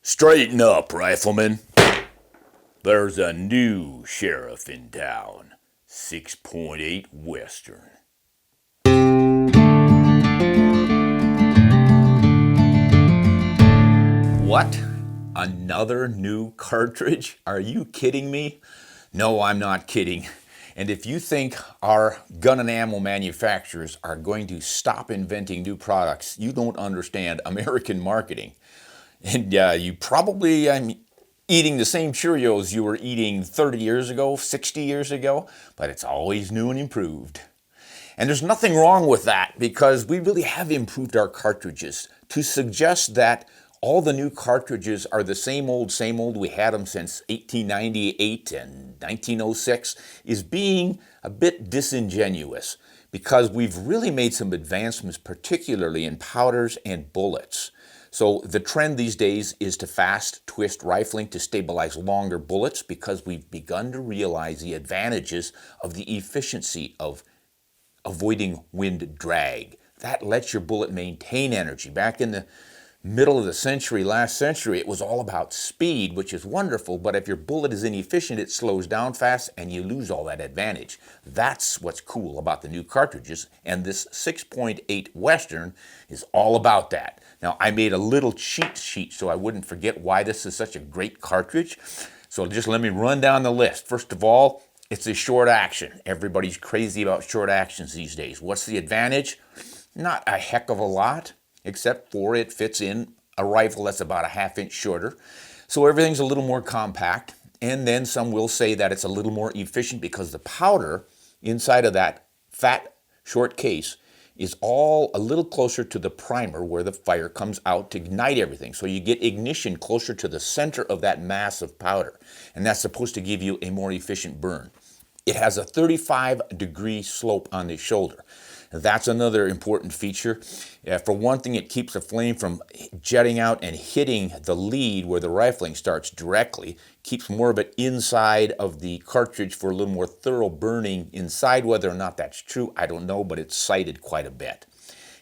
Straighten up, rifleman. There's a new sheriff in town. 6.8 Western. What? Another new cartridge? Are you kidding me? No, I'm not kidding. And if you think our gun and ammo manufacturers are going to stop inventing new products, you don't understand American marketing. And you probably eating the same Cheerios you were eating 30 years ago, 60 years ago, but it's always new and improved. And there's nothing wrong with that because we really have improved our cartridges. To suggest that all the new cartridges are the same old, we had them since 1898 and 1906, is being a bit disingenuous because we've really made some advancements, particularly in powders and bullets. So the trend these days is to fast twist rifling to stabilize longer bullets because we've begun to realize the advantages of the efficiency of avoiding wind drag. That lets your bullet maintain energy. Back in the middle of the century, last century, it was all about speed, which is wonderful, but if your bullet is inefficient, it slows down fast and you lose all that advantage. That's what's cool about the new cartridges, and this 6.8 Western is all about that. Now, I made a little cheat sheet so I wouldn't forget why this is such a great cartridge. So just let me run down the list. First of all, it's a short action. Everybody's crazy about short actions these days. What's the advantage? Not a heck of a lot, except for it fits in a rifle that's about a half-inch shorter. So everything's a little more compact. And then some will say that it's a little more efficient because the powder inside of that fat, short case is all a little closer to the primer where the fire comes out to ignite everything. So you get ignition closer to the center of that mass of powder. And that's supposed to give you a more efficient burn. It has a 35-degree slope on the shoulder. That's another important feature. For one thing, it keeps the flame from jetting out and hitting the lead where the rifling starts directly. Keeps more of it inside of the cartridge for a little more thorough burning inside. Whether or not that's true, I don't know, but it's cited quite a bit.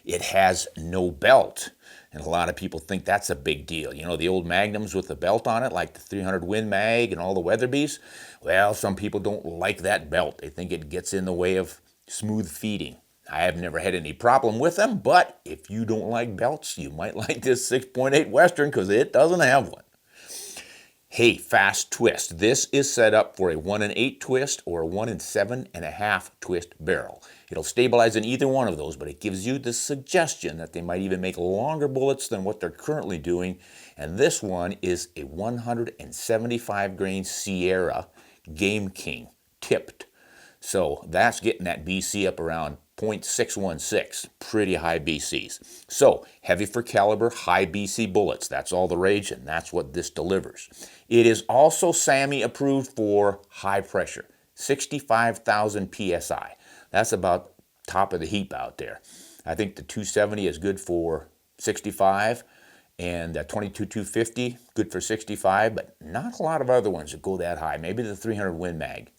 It has no belt. And a lot of people think that's a big deal. You know, the old Magnums with the belt on it, like the 300 Win Mag and all the Weatherbys? Well, some people don't like that belt. They think it gets in the way of smooth feeding. I have never had any problem with them, but if you don't like belts, you might like this 6.8 Western because it doesn't have one. Hey, fast twist. This is set up for a 1 in 8 twist or a 1 in 7.5 twist barrel. It'll stabilize in either one of those, but it gives you the suggestion that they might even make longer bullets than what they're currently doing. And this one is a 175 grain Sierra Game King tipped. So that's getting that BC up around 0.616, pretty high BCs. So heavy for caliber, high BC bullets. That's all the rage, and that's what this delivers. It is also SAMI approved for high pressure, 65,000 PSI. That's about top of the heap out there. I think the 270 is good for 65, and 22-250, good for 65, but not a lot of other ones that go that high. Maybe the 300 Win Mag.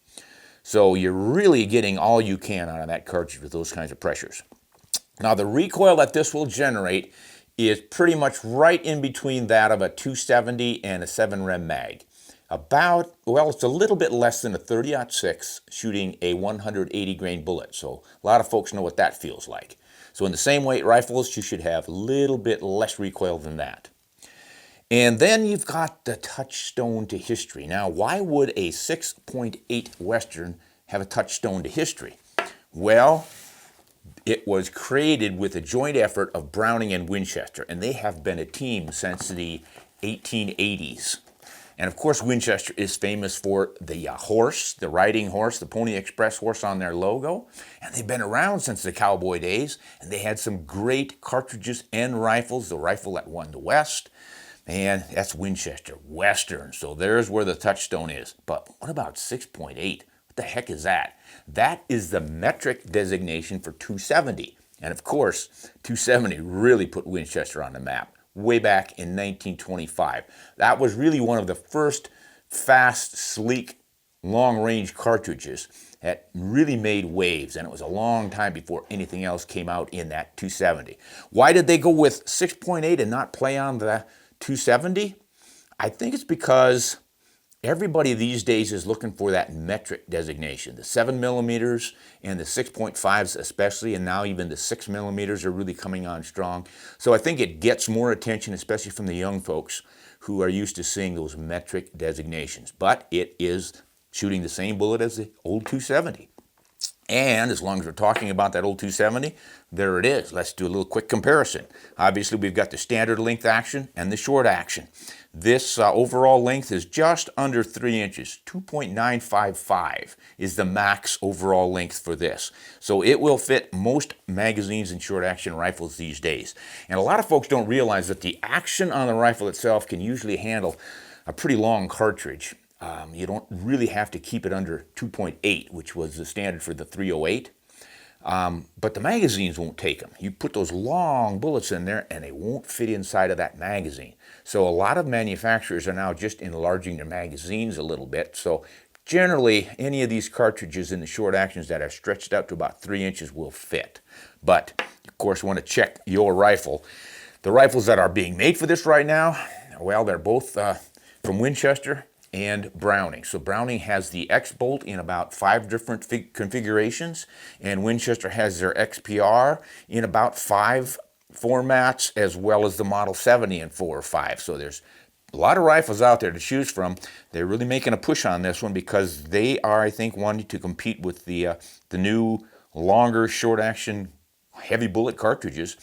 So you're really getting all you can out of that cartridge with those kinds of pressures. Now the recoil that this will generate is pretty much right in between that of a 270 and a 7 Rem mag. About, well, it's a little bit less than a 30-06 shooting a 180 grain bullet. So a lot of folks know what that feels like. So in the same weight rifles, you should have a little bit less recoil than that. And then you've got the touchstone to history. Now, why would a 6.8 Western have a touchstone to history? Well, it was created with a joint effort of Browning and Winchester, and they have been a team since the 1880s. And of course, Winchester is famous for the horse, the riding horse, the Pony Express horse on their logo. And they've been around since the cowboy days, and they had some great cartridges and rifles. The rifle that won the West. And that's Winchester, Western. So there's where the touchstone is. But what about 6.8? What the heck is that? That is the metric designation for 270. And of course, 270 really put Winchester on the map way back in 1925. That was really one of the first fast, sleek, long-range cartridges that really made waves, and it was a long time before anything else came out in that 270. Why did they go with 6.8 and not play on the 270? I think it's because everybody these days is looking for that metric designation. The 7 millimeters and the 6.5s especially, and now even the 6 millimeters are really coming on strong. So I think it gets more attention, especially from the young folks who are used to seeing those metric designations. But it is shooting the same bullet as the old 270. And as long as we're talking about that old 270, there it is. Let's do a little quick comparison. Obviously, we've got the standard length action and the short action. This overall length is just under 3 inches. 2.955 is the max overall length for this. So it will fit most magazines and short action rifles these days. And a lot of folks don't realize that the action on the rifle itself can usually handle a pretty long cartridge. You don't really have to keep it under 2.8, which was the standard for the 308. But the magazines won't take them. You put those long bullets in there and they won't fit inside of that magazine. So a lot of manufacturers are now just enlarging their magazines a little bit. So generally, any of these cartridges in the short actions that are stretched out to about 3 inches will fit. But, of course, you want to check your rifle. The rifles that are being made for this right now, well, they're both from Winchester and Browning. So Browning has the X-Bolt in about 5 different configurations, and Winchester has their XPR in about 5 formats, as well as the Model 70 in 4 or 5. So there's a lot of rifles out there to choose from. They're really making a push on this one because they are, I think, wanting to compete with the new longer short action heavy bullet cartridges.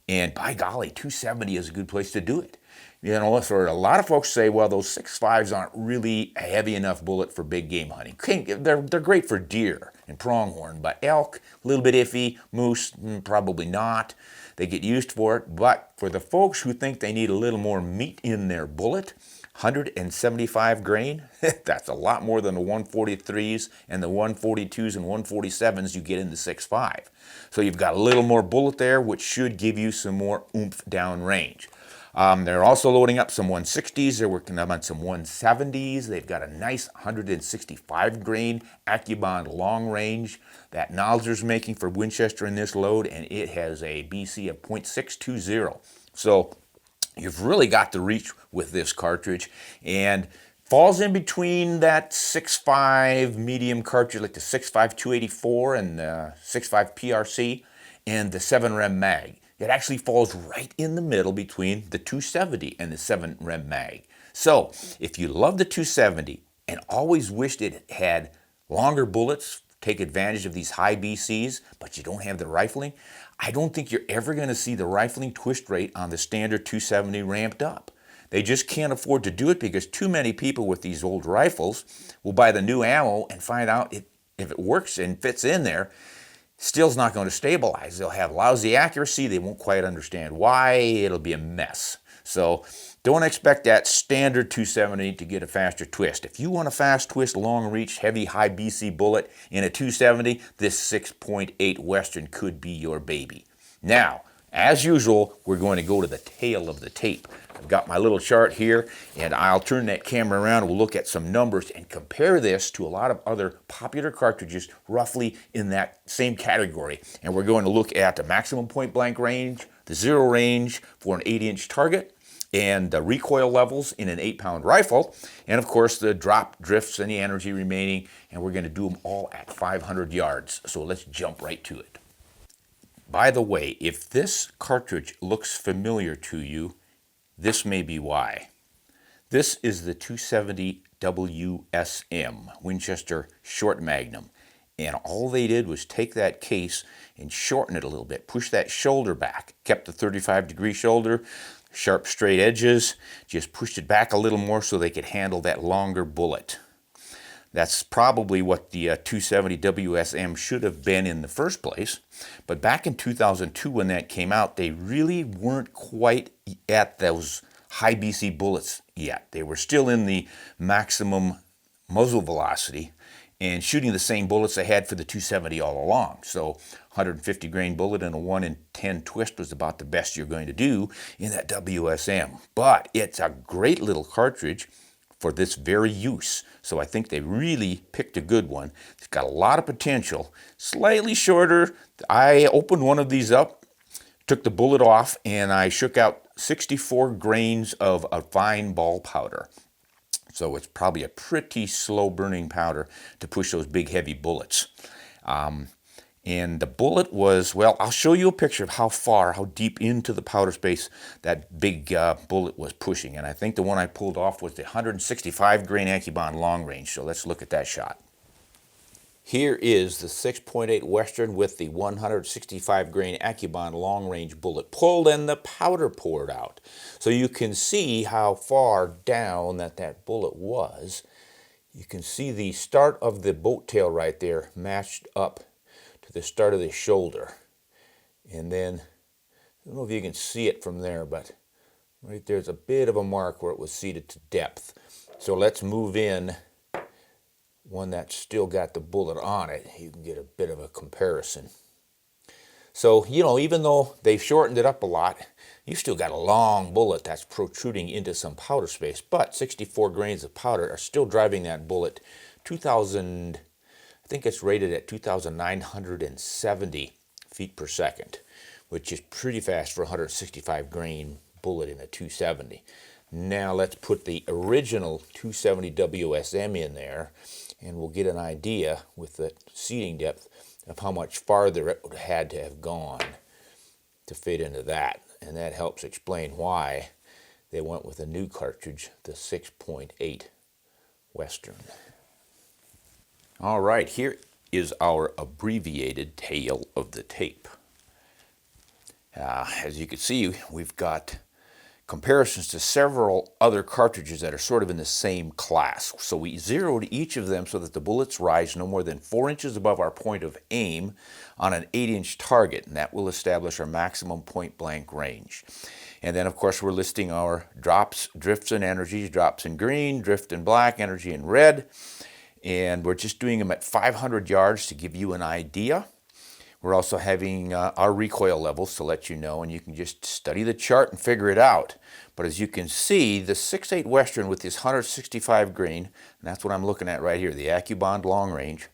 And by golly, 270 is a good place to do it. You know, so a lot of folks say, well, those 6.5s aren't really a heavy enough bullet for big game hunting. They're great for deer and pronghorn, but elk, a little bit iffy, moose, probably not. They get used for it, but for the folks who think they need a little more meat in their bullet, 175 grain, that's a lot more than the 143s and the 142s and 147s you get in the 6.5. So you've got a little more bullet there, which should give you some more oomph down range. They're also loading up some 160s. They're working on some 170s. They've got a nice 165 grain AccuBond long range that Nosler's making for Winchester in this load, and it has a BC of .620. So you've really got the reach with this cartridge, and falls in between that 6.5 medium cartridge, like the 6.5 284 and the 6.5 PRC, and the 7 rem mag. It actually falls right in the middle between the 270 and the 7 rem mag. So if you love the 270 and always wished it had longer bullets, take advantage of these high BCs, but you don't have the rifling, I don't think you're ever going to see the rifling twist rate on the standard 270 ramped up. They just can't afford to do it because too many people with these old rifles will buy the new ammo and find out if it works and fits in there, still's not going to stabilize. They'll have lousy accuracy. They won't quite understand why. It'll be a mess. So don't expect that standard 270 to get a faster twist. If you want a fast twist, long reach, heavy, high BC bullet in a 270, this 6.8 Western could be your baby. Now, as usual, we're going to go to the tail of the tape. I've got my little chart here, and I'll turn that camera around. We'll look at some numbers and compare this to a lot of other popular cartridges roughly in that same category. And we're going to look at the maximum point blank range, the zero range for an 8-inch target, and the recoil levels in an 8-pound rifle, and of course the drop, drifts, any energy remaining, and we're going to do them all at 500 yards. So let's jump right to it. By the way, if this cartridge looks familiar to you, this may be why. This is the 270 WSM, Winchester Short Magnum. And all they did was take that case and shorten it a little bit, push that shoulder back, kept the 35-degree shoulder, sharp straight edges, just pushed it back a little more so they could handle that longer bullet. That's probably what the 270 WSM should have been in the first place. But back in 2002 when that came out, they really weren't quite at those high BC bullets yet. They were still in the maximum muzzle velocity and shooting the same bullets they had for the 270 all along. So 150 grain bullet and a 1 in 10 twist was about the best you're going to do in that WSM. But it's a great little cartridge for this very use. So I think they really picked a good one. It's got a lot of potential. Slightly shorter. I opened one of these up, took the bullet off, and I shook out 64 grains of a fine ball powder. So it's probably a pretty slow burning powder to push those big heavy bullets. And the bullet was, well, I'll show you a picture of how deep into the powder space that big bullet was pushing. And I think the one I pulled off was the 165 grain AccuBond long range. So let's look at that shot. Here is the 6.8 Western with the 165 grain AccuBond long range bullet pulled and the powder poured out. So you can see how far down that bullet was. You can see the start of the boat tail right there matched up to the start of the shoulder. And then, I don't know if you can see it from there, but right there's a bit of a mark where it was seated to depth. So let's move in one that's still got the bullet on it. You can get a bit of a comparison. So, you know, even though they've shortened it up a lot, you still got a long bullet that's protruding into some powder space, but 64 grains of powder are still driving that bullet 2,000, I think it's rated at 2,970 feet per second, which is pretty fast for a 165 grain bullet in a 270. Now let's put the original 270 WSM in there, and we'll get an idea with the seating depth of how much farther it would have had to have gone to fit into that. And that helps explain why they went with a new cartridge, the 6.8 Western. All right, here is our abbreviated tail of the tape. As you can see, we've got comparisons to several other cartridges that are sort of in the same class. So we zeroed each of them so that the bullets rise no more than 4 inches above our point of aim on an 8-inch target, and that will establish our maximum point blank range. And then of course we're listing our drops, drifts, and energies, drops in green, drift in black, energy in red, and we're just doing them at 500 yards to give you an idea. We're also having our recoil levels to let you know, and you can just study the chart and figure it out. But as you can see, the 6.8 Western with this 165 grain, and that's what I'm looking at right here, the AccuBond long range,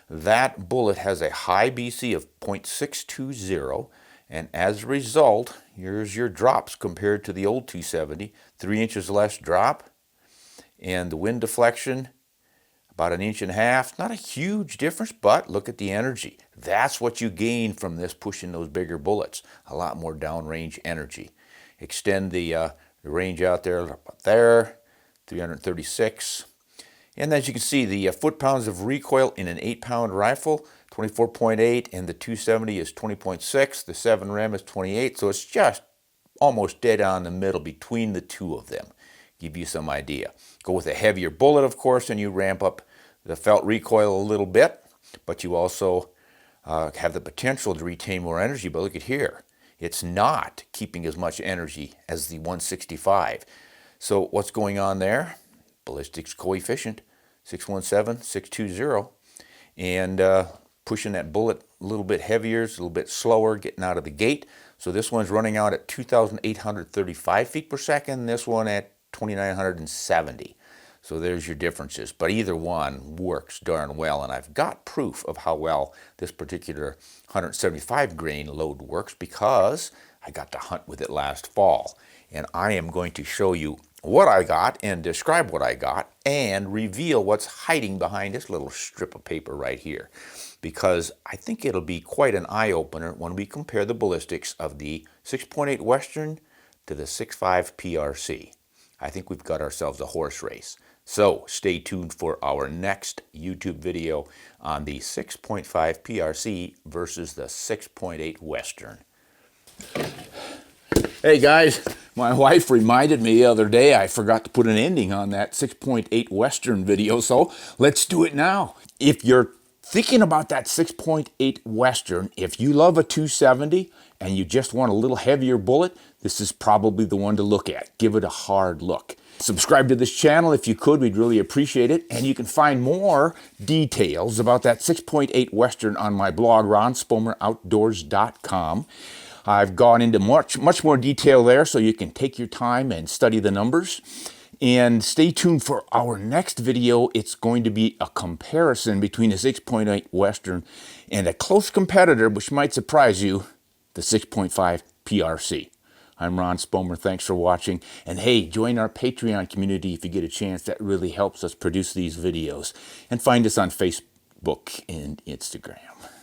that bullet has a high BC of 0.620, and as a result, here's your drops compared to the old 270, 3 inches less drop, and the wind deflection, about 1.5 inches. Not a huge difference, but look at the energy. That's what you gain from this pushing those bigger bullets. A lot more downrange energy. Extend the range out there, about there, 336. And as you can see, the foot-pounds of recoil in an 8-pound rifle, 24.8, and the 270 is 20.6. The 7 rem is 28, so it's just almost dead on the middle between the two of them. Give you some idea. Go with a heavier bullet, of course, and you ramp up the felt recoil a little bit, but you also have the potential to retain more energy. But look at here. It's not keeping as much energy as the 165. So what's going on there? Ballistics coefficient, 617, 620, and pushing that bullet a little bit heavier, a little bit slower, getting out of the gate. So this one's running out at 2,835 feet per second, this one at 2,970. So there's your differences, but either one works darn well, and I've got proof of how well this particular 175 grain load works because I got to hunt with it last fall, and I am going to show you what I got and describe what I got and reveal what's hiding behind this little strip of paper right here, because I think it'll be quite an eye-opener when we compare the ballistics of the 6.8 Western to the 6.5 PRC. I think we've got ourselves a horse race. So stay tuned for our next YouTube video on the 6.5 PRC versus the 6.8 Western. Hey guys, my wife reminded me the other day I forgot to put an ending on that 6.8 Western video, so let's do it now. If you're thinking about that 6.8 Western, if you love a 270 and you just want a little heavier bullet, this is probably the one to look at. Give it a hard look. Subscribe to this channel if you could, we'd really appreciate it. And you can find more details about that 6.8 Western on my blog, ronspomeroutdoors.com. I've gone into much more detail there, so you can take your time and study the numbers. And stay tuned for our next video. It's going to be a comparison between the 6.8 Western and a close competitor, which might surprise you, the 6.5 PRC. I'm Ron Spomer. Thanks for watching. And hey, join our Patreon community if you get a chance. That really helps us produce these videos. And find us on Facebook and Instagram.